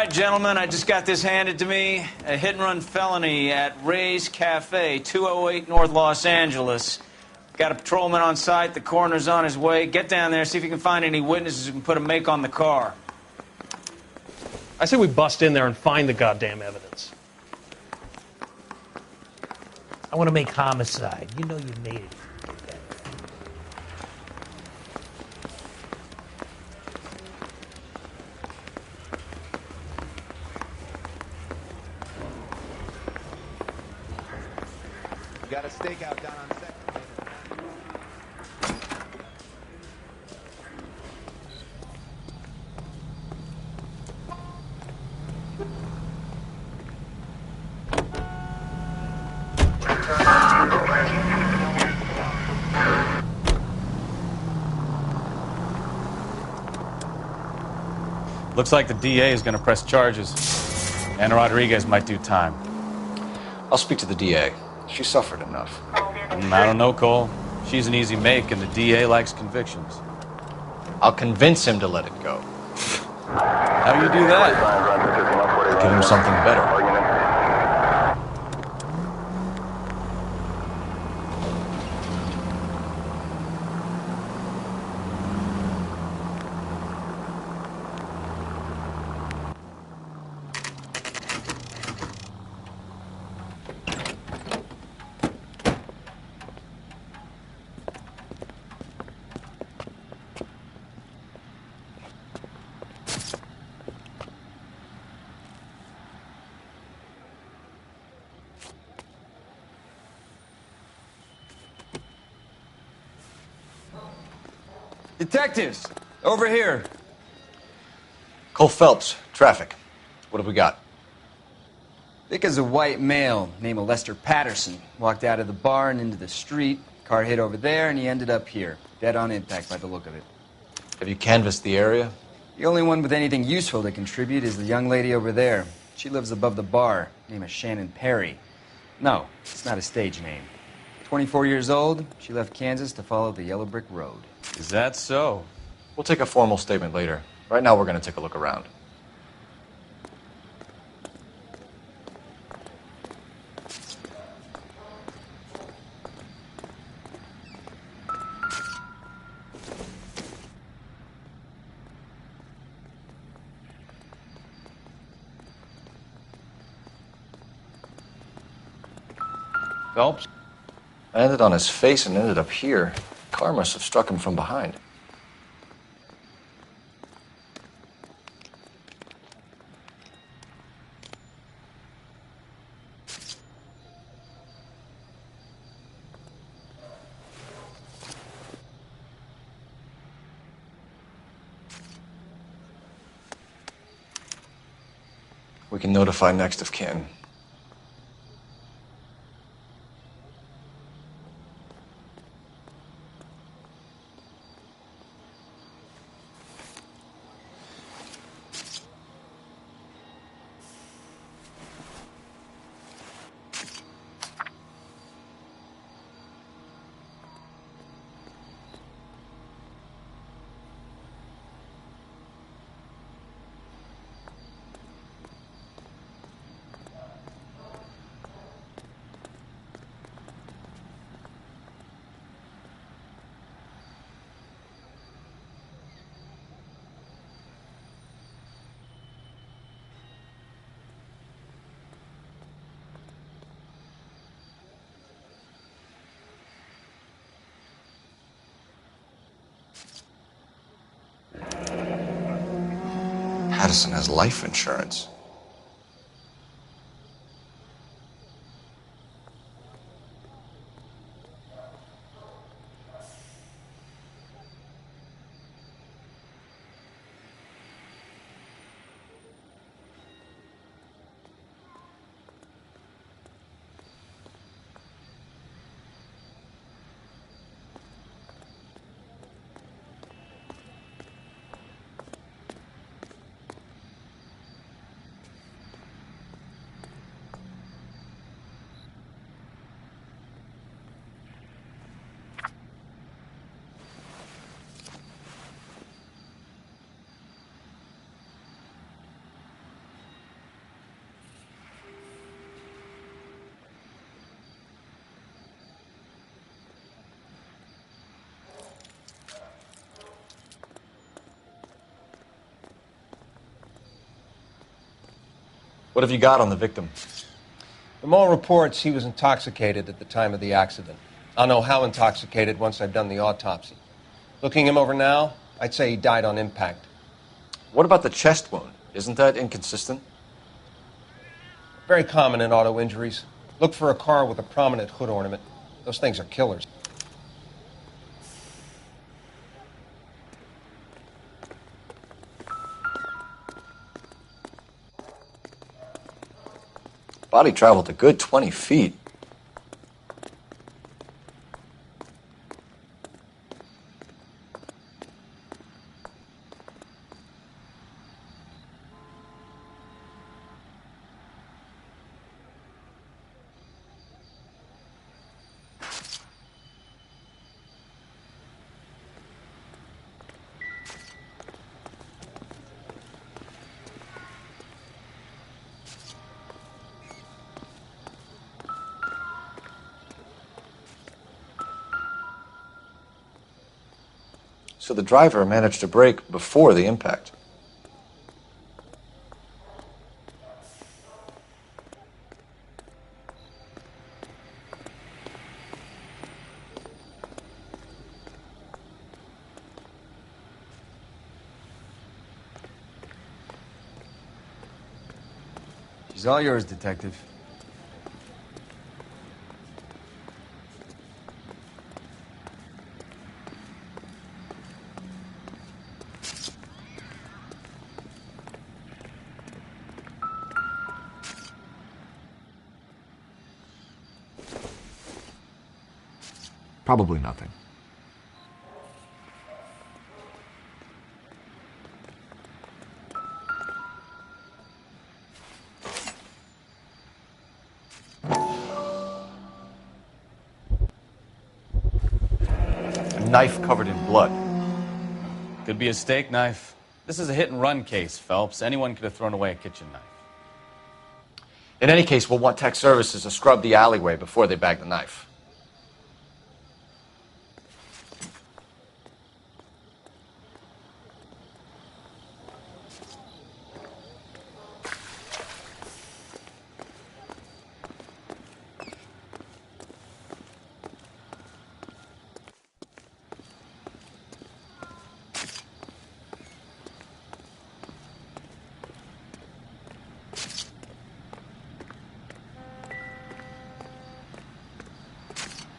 right, gentlemen, I just got this handed to me. A hit-and-run felony at Ray's Cafe, 208 North Los Angeles. Got a patrolman on site. The coroner's on his way. Get down there, see if you can find any witnesses who can put a make on the car. I say we bust in there and find the goddamn evidence. I want to make homicide. You know you made it. We got a stakeout down on second. Looks like the DA is going to press charges. Anna Rodriguez might do time. I'll speak to the DA. She suffered enough. I don't know, Cole. She's an easy make, and the DA likes convictions. I'll convince him to let it go. How do you do that? Give him something better. Detectives, over here. Cole Phelps, traffic. What have we got? Vic is a white male named Lester Patterson. Walked out of the bar and into the street. Car hit over there, and he ended up here. Dead on impact by the look of it. Have you canvassed the area? The only one with anything useful to contribute is the young lady over there. She lives above the bar. Name is Shannon Perry. No, it's not a stage name. 24 years old, she left Kansas to follow the Yellow Brick Road. Is that so? We'll take a formal statement later. Right now, we're going to take a look around. Phelps? I landed on his face and ended up here. The car must have struck him from behind. We can notify next of kin. Patterson has life insurance. What have you got on the victim? From all reports, he was intoxicated at the time of the accident. I'll know how intoxicated once I've done the autopsy. Looking him over now, I'd say he died on impact. What about the chest wound? Isn't that inconsistent? Very common in auto injuries. Look for a car with a prominent hood ornament. Those things are killers. Body traveled a good 20 feet. So the driver managed to brake before the impact. She's all yours, Detective. Probably nothing. A knife covered in blood. Could be a steak knife. This is a hit-and-run case, Phelps. Anyone could have thrown away a kitchen knife. In any case, we'll want tech services to scrub the alleyway before they bag the knife.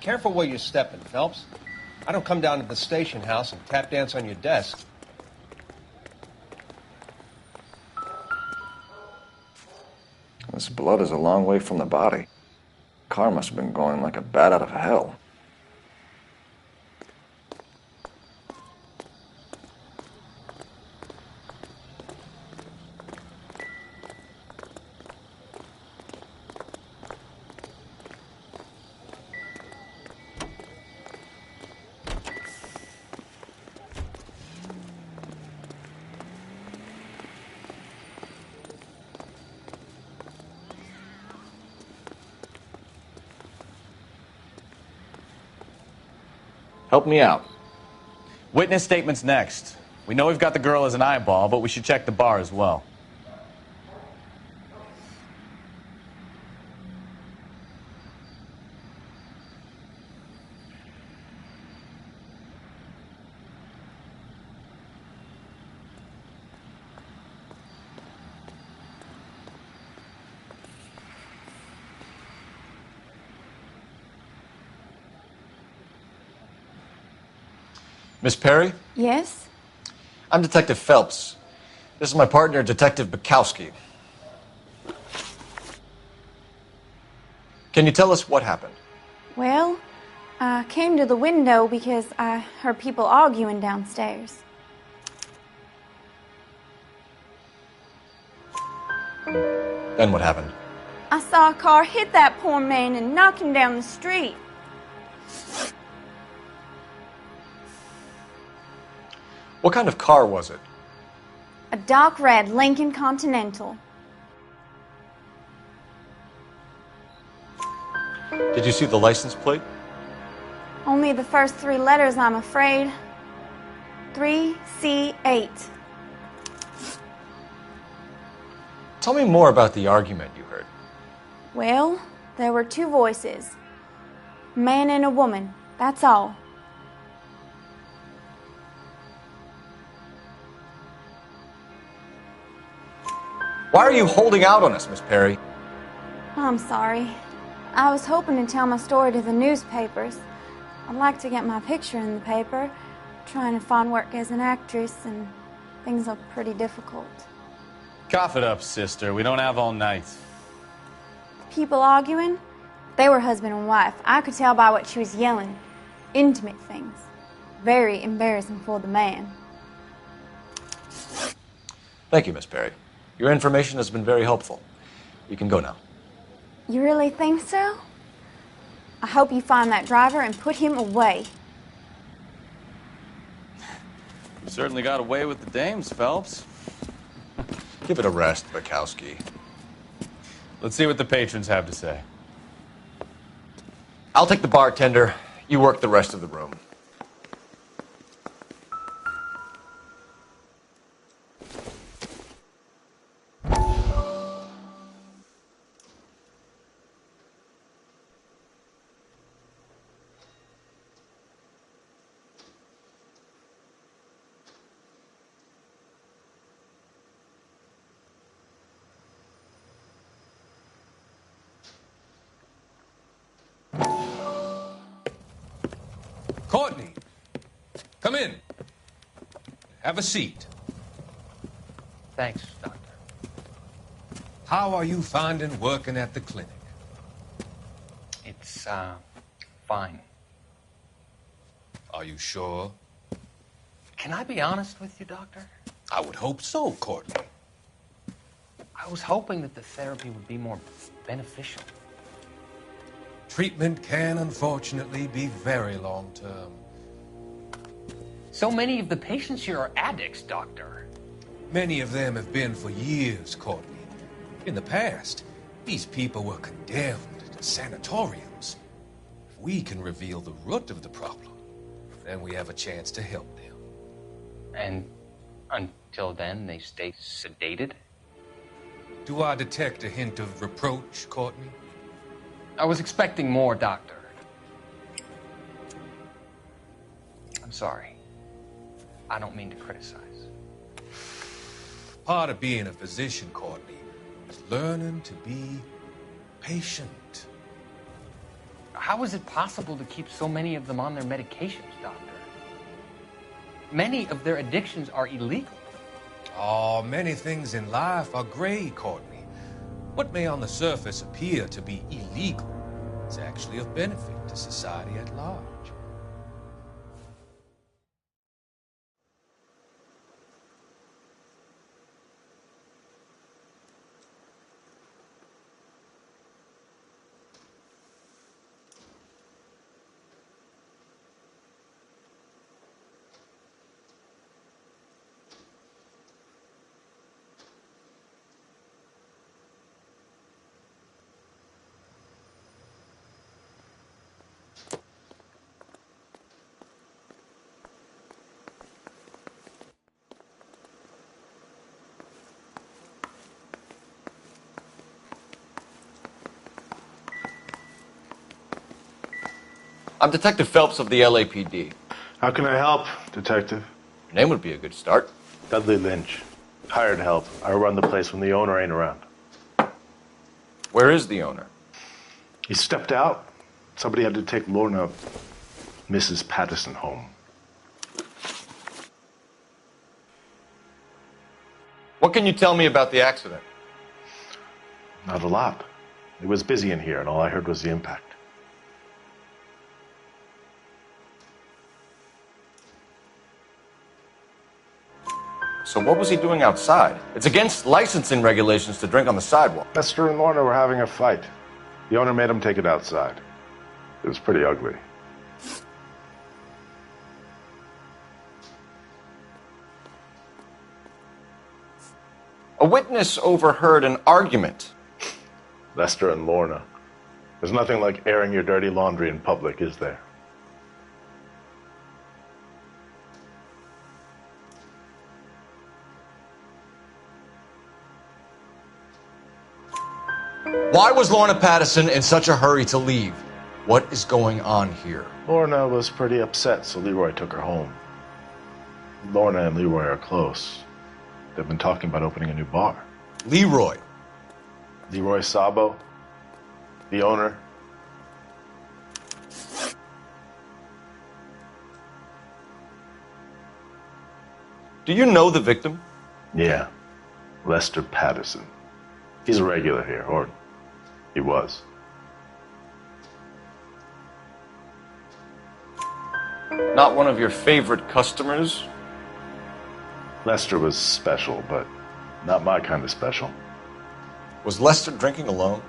Careful where you're stepping, Phelps. I don't come down to the station house and tap dance on your desk. This blood is a long way from the body. Car must have been going like a bat out of hell. Help me out. Witness statements next. We know we've got the girl as an eyeball, but we should check the bar as well. Miss Perry? Yes? I'm Detective Phelps. This is my partner, Detective Bukowski. Can you tell us what happened? Well, I came to the window because I heard people arguing downstairs. Then what happened? I saw a car hit that poor man and knock him down the street. What kind of car was it? A dark red Lincoln Continental. Did you see the license plate? Only the first three letters, I'm afraid. 3C8. Tell me more about the argument you heard. Well, there were two voices. A man and a woman, that's all. Why are you holding out on us, Miss Perry? I'm sorry. I was hoping to tell my story to the newspapers. I'd like to get my picture in the paper. Trying to find work as an actress, and things are pretty difficult. Cough it up, sister. We don't have all night. People arguing? They were husband and wife. I could tell by what she was yelling. Intimate things. Very embarrassing for the man. Thank you, Miss Perry. Your information has been very helpful. You can go now. You really think so? I hope you find that driver and put him away. You certainly got away with the dames, Phelps. Give it a rest, Bukowski. Let's see what the patrons have to say. I'll take the bartender. You work the rest of the room. Courtney, come in. Have a seat. Thanks, Doctor. How are you finding working at the clinic? It's, fine. Are you sure? Can I be honest with you, Doctor? I would hope so, Courtney. I was hoping that the therapy would be more beneficial. Treatment can, unfortunately, be very long-term. So many of the patients here are addicts, Doctor. Many of them have been for years, Courtney. In the past, these people were condemned to sanatoriums. If we can reveal the root of the problem, then we have a chance to help them. And until then, they stay sedated? Do I detect a hint of reproach, Courtney? I was expecting more, Doctor. I'm sorry. I don't mean to criticize. Part of being a physician, Courtney, is learning to be patient. How is it possible to keep so many of them on their medications, Doctor? Many of their addictions are illegal. Oh, many things in life are gray, Courtney. What may on the surface appear to be illegal is actually of benefit to society at large. I'm Detective Phelps of the LAPD. How can I help, Detective? Your name would be a good start. Dudley Lynch. Hired help. I run the place when the owner ain't around. Where is the owner? He stepped out. Somebody had to take Lorna, Mrs. Patterson, home. What can you tell me about the accident? Not a lot. It was busy in here, and all I heard was the impact. So what was he doing outside? It's against licensing regulations to drink on the sidewalk. Lester and Lorna were having a fight. The owner made him take it outside. It was pretty ugly. A witness overheard an argument. Lester and Lorna. There's nothing like airing your dirty laundry in public, is there? Why was Lorna Pattison in such a hurry to leave? What is going on here? Lorna was pretty upset, so Leroy took her home. Lorna and Leroy are close. They've been talking about opening a new bar. Leroy? Leroy Sabo, the owner. Do you know the victim? Yeah, Lester Pattison. He's a regular here, or he was. Not one of your favorite customers? Lester was special, but not my kind of special. Was Lester drinking alone?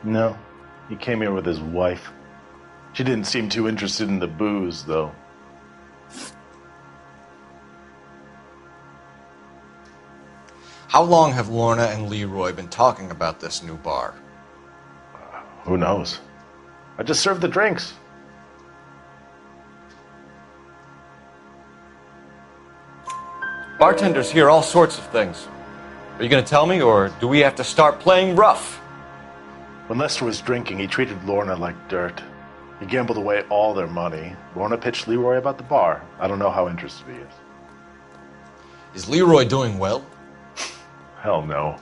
No, he came here with his wife. She didn't seem too interested in the booze, though. How long have Lorna and Leroy been talking about this new bar? Who knows? I just served the drinks. Bartenders hear all sorts of things. Are you going to tell me, or do we have to start playing rough? When Lester was drinking, he treated Lorna like dirt. He gambled away all their money. Lorna pitched Leroy about the bar. I don't know how interested he is. Is Leroy doing well? Hell no.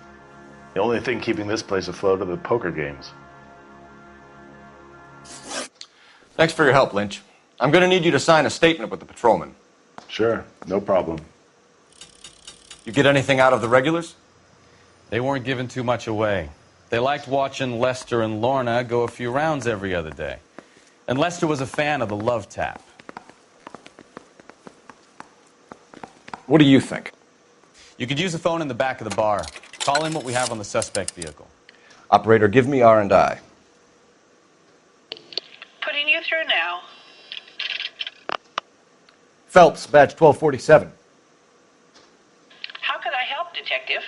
The only thing keeping this place afloat are the poker games. Thanks for your help, Lynch. I'm going to need you to sign a statement with the patrolman. Sure, no problem. You get anything out of the regulars? They weren't giving too much away. They liked watching Lester and Lorna go a few rounds every other day. And Lester was a fan of the love tap. What do you think? You could use the phone in the back of the bar. Call in what we have on the suspect vehicle. Operator, give me R&I. Putting you through now. Phelps, badge 1247. How could I help, Detective?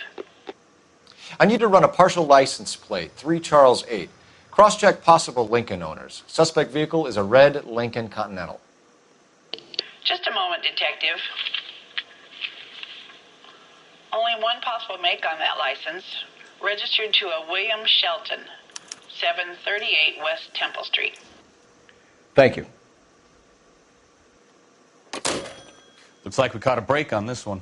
I need to run a partial license plate, 3 Charles 8. Cross-check possible Lincoln owners. Suspect vehicle is a red Lincoln Continental. Just a moment, Detective. Only one possible make on that license. Registered to a William Shelton, 738 West Temple Street. Thank you. Looks like we caught a break on this one.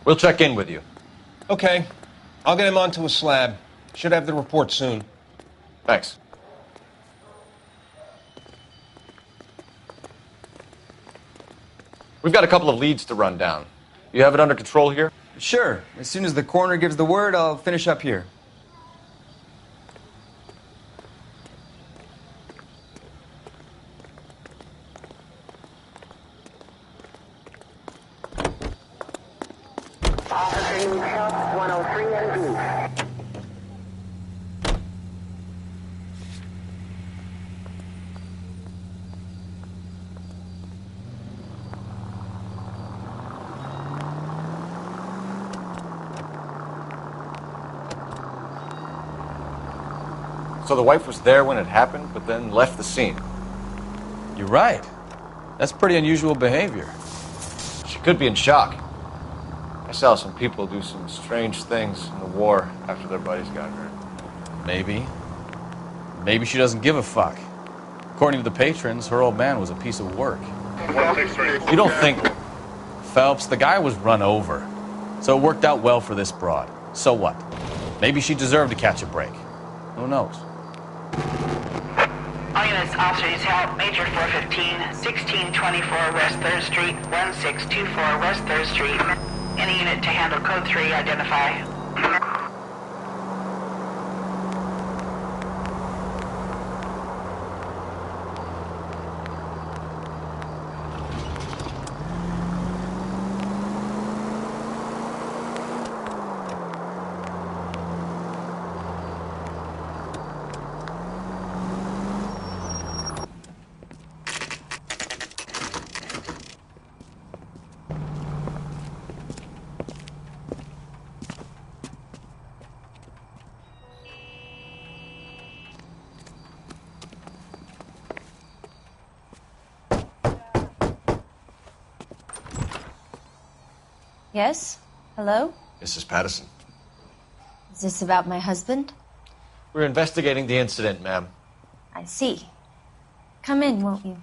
We'll check in with you. Okay. I'll get him onto a slab. Should have the report soon. Thanks. We've got a couple of leads to run down. You have it under control here? Sure. As soon as the coroner gives the word, I'll finish up here. So the wife was there when it happened, but then left the scene. You're right. That's pretty unusual behavior. She could be in shock. I saw some people do some strange things in the war after their buddies got hurt. Maybe. Maybe she doesn't give a fuck. According to the patrons, her old man was a piece of work. You don't think... Phelps, the guy was run over. So it worked out well for this broad. So what? Maybe she deserved to catch a break. Who knows? All units, officers help. Major 415, 1624 West 3rd Street, 1624 West 3rd Street. Any unit to handle code 3, identify. Yes? Hello? Mrs. Patterson. Is this about my husband? We're investigating the incident, ma'am. I see. Come in, won't you?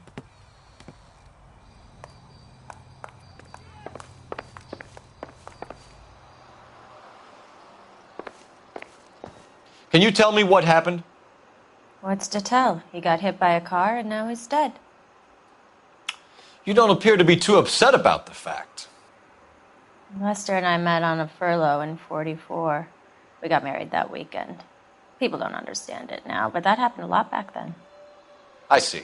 Can you tell me what happened? What's to tell? He got hit by a car and now he's dead. You don't appear to be too upset about the fact. Lester and I met on a furlough in '44. We got married that weekend. People don't understand it now, but that happened a lot back then. I see.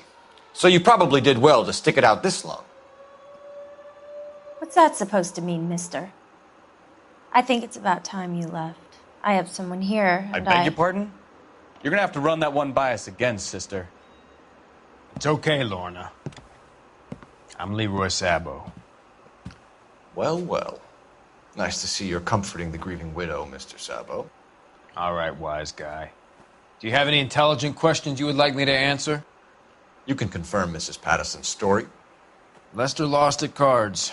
So you probably did well to stick it out this long. What's that supposed to mean, mister? I think it's about time you left. I have someone here, I and beg your pardon? You're gonna have to run that one by us again, sister. It's okay, Lorna. I'm Leroy Sabo. Well, well. Nice to see you're comforting the grieving widow, Mr. Sabo. All right, wise guy. Do you have any intelligent questions you would like me to answer? You can confirm Mrs. Patterson's story. Lester lost at cards.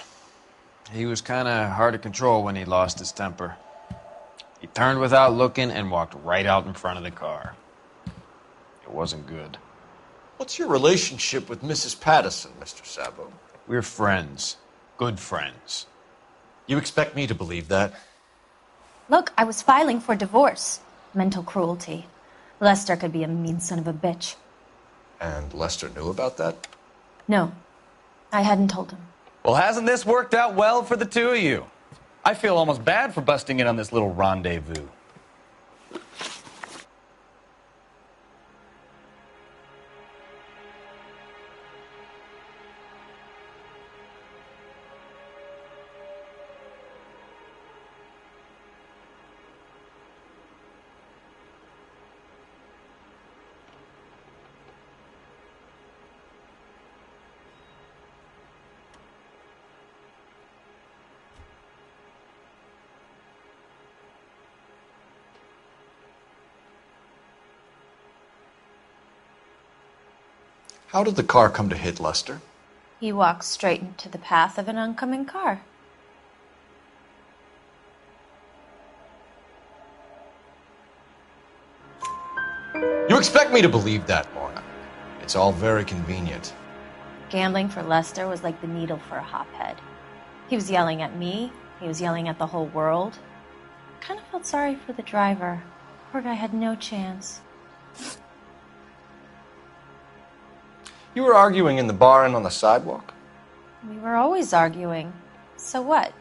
He was kind of hard to control when he lost his temper. He turned without looking and walked right out in front of the car. It wasn't good. What's your relationship with Mrs. Patterson, Mr. Sabo? We're friends. Good friends. You expect me to believe that? Look, I was filing for divorce. Mental cruelty. Lester could be a mean son of a bitch. And Lester knew about that? No, I hadn't told him. Well, hasn't this worked out well for the two of you? I feel almost bad for busting in on this little rendezvous. How did the car come to hit Lester? He walked straight into the path of an oncoming car. You expect me to believe that, Lorna? It's all very convenient. Gambling for Lester was like the needle for a hophead. He was yelling at me. He was yelling at the whole world. I kind of felt sorry for the driver. Poor guy had no chance. You were arguing in the bar and on the sidewalk? We were always arguing. So what?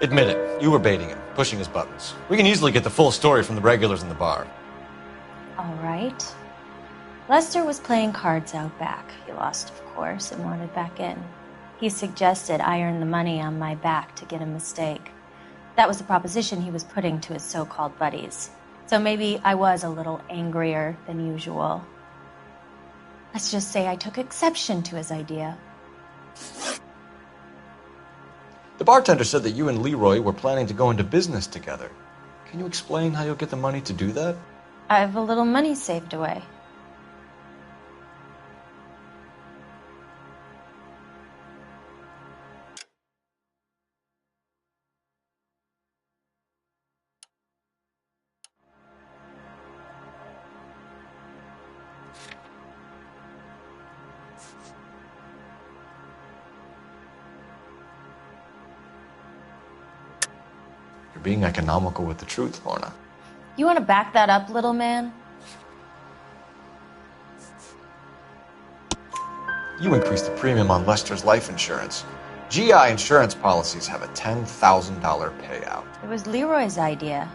Admit it, you were baiting him, pushing his buttons. We can easily get the full story from the regulars in the bar. All right. Lester was playing cards out back. He lost, of course, and wanted back in. He suggested I earn the money on my back to get a mistake. That was the proposition he was putting to his so-called buddies. So maybe I was a little angrier than usual. Let's just say I took exception to his idea. The bartender said that you and Leroy were planning to go into business together. Can you explain how you'll get the money to do that? I have a little money saved away. You're being economical with the truth, Lorna. You want to back that up, little man? You increased the premium on Lester's life insurance. GI insurance policies have a $10,000 payout. It was Leroy's idea.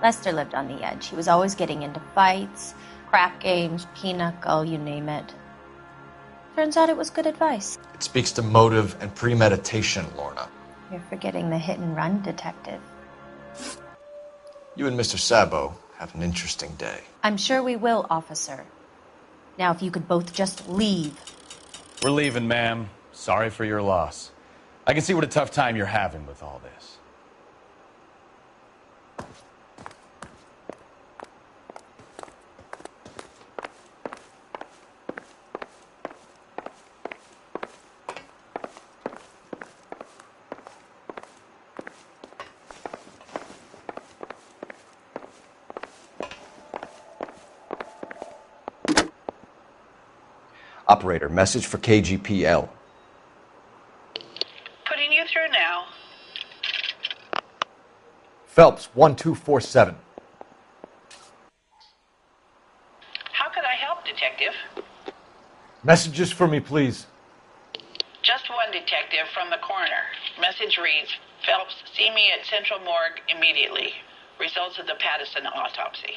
Lester lived on the edge. He was always getting into fights, crap games, pinochle, you name it. Turns out it was good advice. It speaks to motive and premeditation, Lorna. You're forgetting the hit-and-run detective. You and Mr. Sabo have an interesting day. I'm sure we will, officer. Now, if you could both just leave. We're leaving, ma'am. Sorry for your loss. I can see what a tough time you're having with all this. Operator, message for KGPL. Putting you through now. Phelps, 1247. How can I help, Detective? Messages for me, please. Just one detective from the coroner. Message reads, Phelps, see me at Central Morgue immediately. Results of the Pattison autopsy.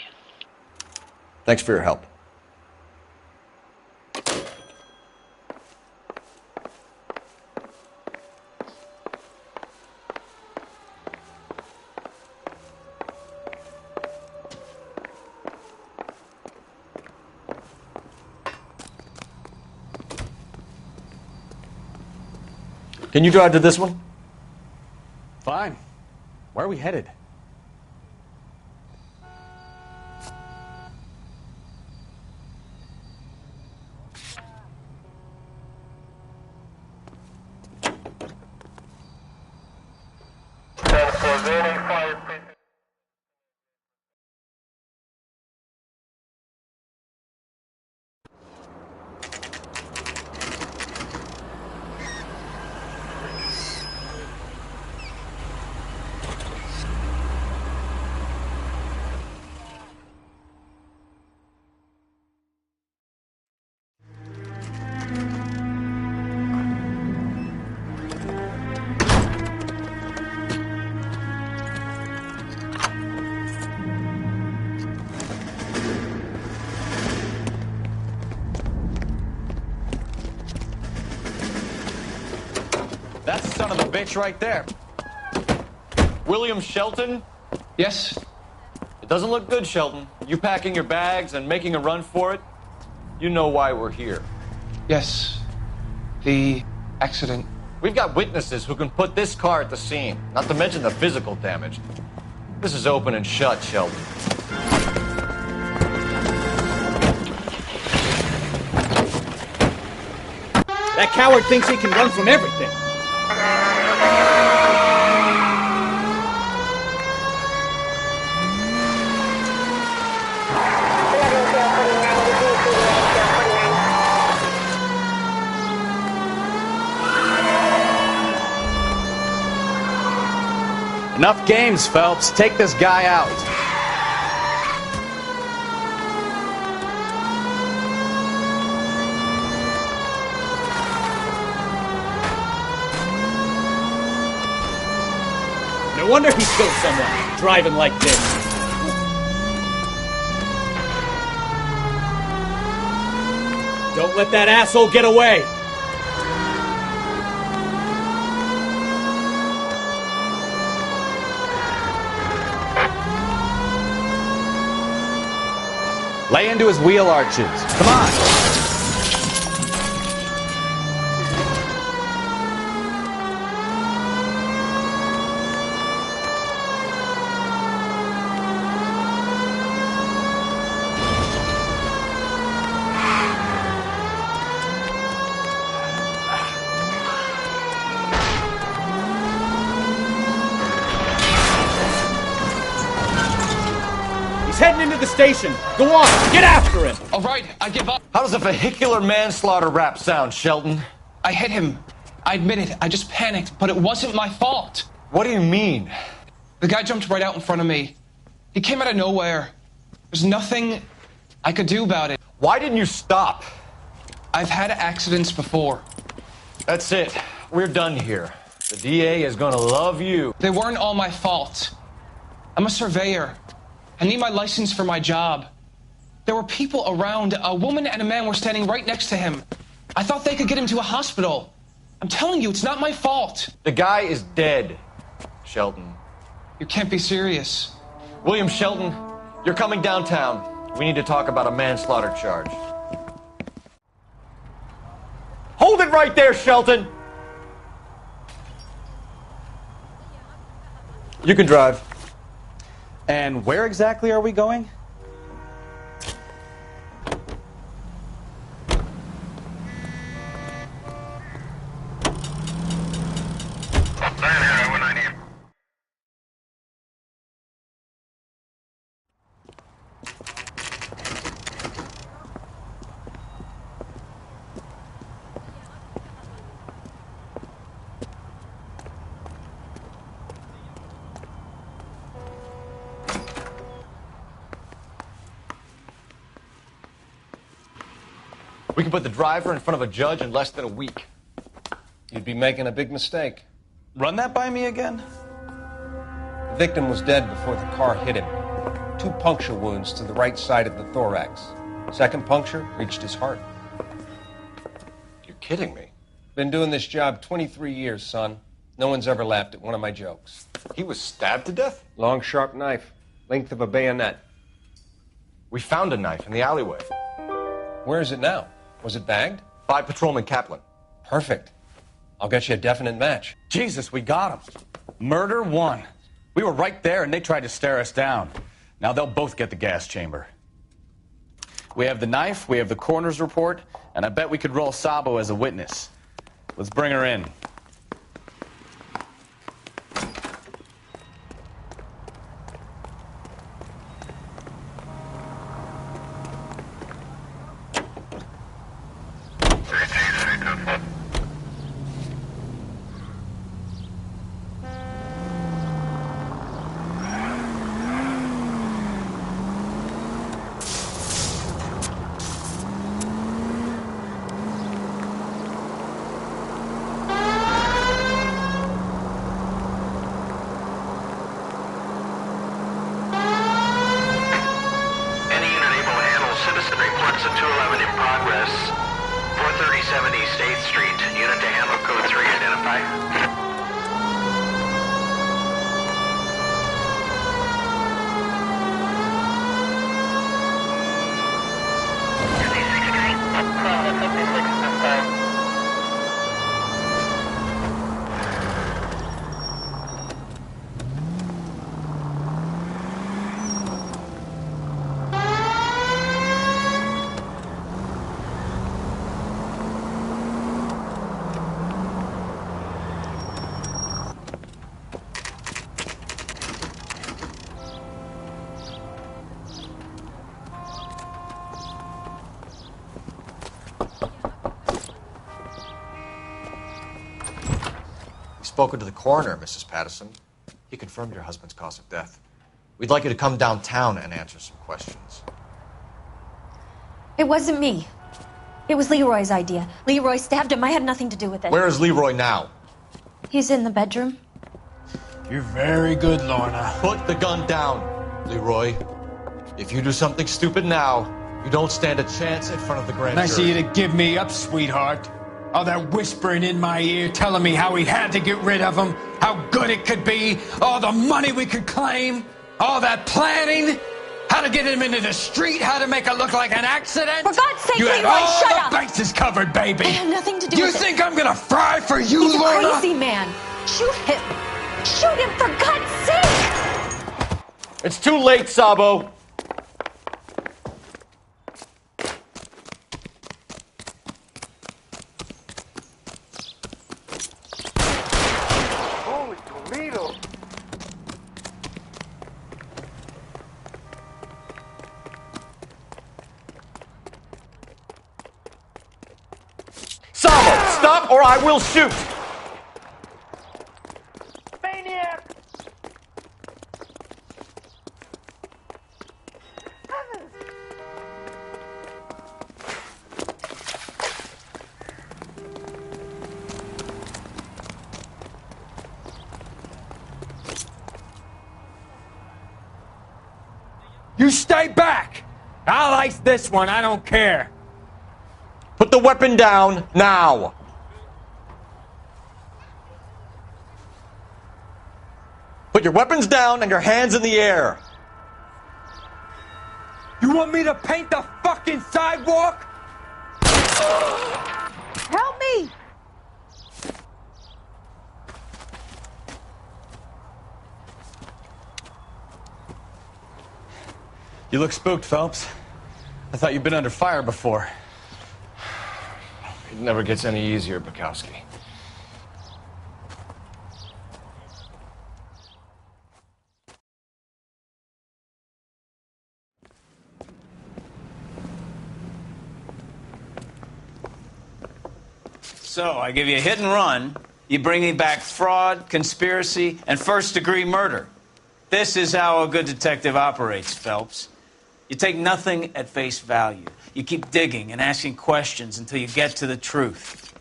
Thanks for your help. Can you drive to this one? Fine. Where are we headed? That's the son of a bitch right there. William Shelton? Yes? It doesn't look good, Shelton. You packing your bags and making a run for it? You know why we're here. Yes. The accident. We've got witnesses who can put this car at the scene, not to mention the physical damage. This is open and shut, Shelton. That coward thinks he can run from everything. Enough games, Phelps. Take this guy out. No wonder he killed someone, driving like this. Don't let that asshole get away. Lay into his wheel arches. Come on. Heading into the station. Go on, get after him. All right, I give up. How does a vehicular manslaughter rap sound, Shelton? I hit him. I admit it. I just panicked, but it wasn't my fault. What do you mean? The guy jumped right out in front of me. He came out of nowhere. There's nothing I could do about it. Why didn't you stop? I've had accidents before. That's it. We're done here. The DA is gonna love you. They weren't all my fault. I'm a surveyor. I need my license for my job. There were people around. A woman and a man were standing right next to him. I thought they could get him to a hospital. I'm telling you, it's not my fault. The guy is dead, Shelton. You can't be serious. William Shelton, you're coming downtown. We need to talk about a manslaughter charge. Hold it right there, Shelton! You can drive. And where exactly are we going? We can put the driver in front of a judge in less than a week. You'd be making a big mistake. Run that by me again? The victim was dead before the car hit him. 2 puncture wounds to the right side of the thorax. Second puncture reached his heart. You're kidding me. Been doing this job 23 years, son. No one's ever laughed at one of my jokes. He was stabbed to death? Long, sharp knife. Length of a bayonet. We found a knife in the alleyway. Where is it now? Was it bagged? By Patrolman Kaplan. Perfect. I'll get you a definite match. Jesus, we got him. Murder 1. We were right there and they tried to stare us down. Now they'll both get the gas chamber. We have the knife, we have the coroner's report, and I bet we could roll Sabo as a witness. Let's bring her in. Spoken to the coroner, Mrs. Patterson. He confirmed your husband's cause of death. We'd like you to come downtown and answer some questions. It wasn't me. It was Leroy's idea. Leroy stabbed him. I had nothing to do with it. Where is Leroy now? He's in the bedroom. You're very good, Lorna. Put the gun down, Leroy. If you do something stupid now, you don't stand a chance in front of the grand jury. Nice of you to give me up, sweetheart. All that whispering in my ear telling me how we had to get rid of him, how good it could be, all the money we could claim, all that planning, how to get him into the street, how to make it look like an accident. For God's sake, you Leroy, had all shut the up! bases covered, baby. I had nothing to do You with it. think I'm gonna fry for you, He's Lorna? a crazy man. Shoot him. Shoot him, for God's sake! It's too late, Sabo. Sabo, stop or I will shoot! Maniac! You stay back! I'll ice this one, I don't care. Put the weapon down, now! Put your weapons down and your hands in the air. You want me to paint the fucking sidewalk? Help me! You look spooked, Phelps. I thought you'd been under fire before. It never gets any easier, Bukowski. So, I give you a hit and run. You bring me back fraud, conspiracy, and first-degree murder. This is how a good detective operates, Phelps. You take nothing at face value. You keep digging and asking questions until you get to the truth.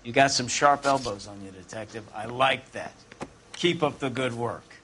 You got some sharp elbows on you, Detective. I like that. Keep up the good work.